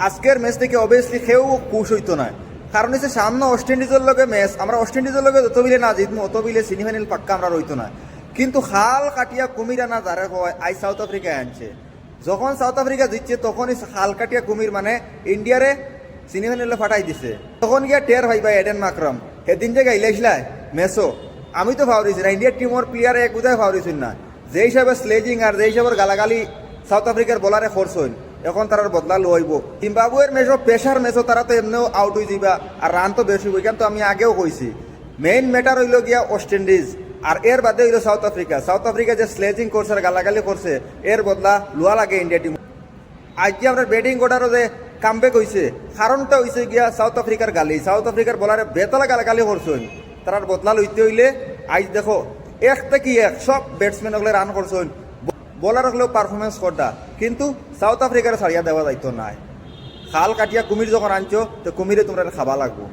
আজকের ম্যাচ থেকে অবভিয়াসলি কেউ খুশ হইতো না, কারণ হচ্ছে সামনে ওয়েস্ট ইন্ডিজের লগে ম্যাচ, আমরা ওয়েস্ট ইন্ডিজের লগে যত বিলে না জিতবো অত বিলে সেমিফাইনাল পাক্কা আমরা রইতো না। কিন্তু হাল কাটিয়া কুমির আনা যারা হয় আই সাউথ আফ্রিকায় আনছে, যখন সাউথ আফ্রিকা জিতছে তখনই হাল কাটিয়া কুমির মানে ইন্ডিয়ারে সেমিফাইনালে ফাটাই দিছে। তখন গিয়া টের ভাই ভাই এডেন মাকরম সেদিন যে গাইলাইছিলাই ম্যাচও, আমি তো ভাবরিছি না ইন্ডিয়ার টিমর প্লেয়ারে এক উদয় ভাবরিছিল না, যে হিসাবে স্লেজিং আর যে হিসাবে গালাগালি সাউথ আফ্রিকার বলারে খরচ হইন, এখন তারার বদলা লইব। জিম্বাবুয়ের ম্যাচও প্রেশার ম্যাচও তারা তো এমনিও আউট হয়ে যাবা, আর রান তো বেশি হইব। কিন্তু আমি আগেও কইছি মেইন ম্যাটার হইল গিয়া ওয়েস্ট ইন্ডিজ, আর এর বাদে হইল সাউথ আফ্রিকা। সাউথ আফ্রিকা যে স্লেজিং করছে আর গালাগালি করছে এর বদলা লোয়া লাগে ইন্ডিয়া টিম। আজ যে আমরা ব্যাটিং অর্ডারও যে কামব্যাক হয়েছে, কারণটা হয়েছে গিয়া সাউথ আফ্রিকার গালি, সাউথ আফ্রিকার বলারে বেতলা গালাগালি করছেন, তারার বদলা লইতে হইলে আজ দেখো এক থেকে এক সব ব্যাটসম্যান হলে রান করছেন, বলার হলেও পারফরমেন্স করতা, কিন্তু সাউথ আফ্রিকার ছাড়িয়া দেওয়া যাইতো নাই। খাল কাটিয়া কুমির যখন আনছো তো কুমিরে তোমরা খাবা লাগবো।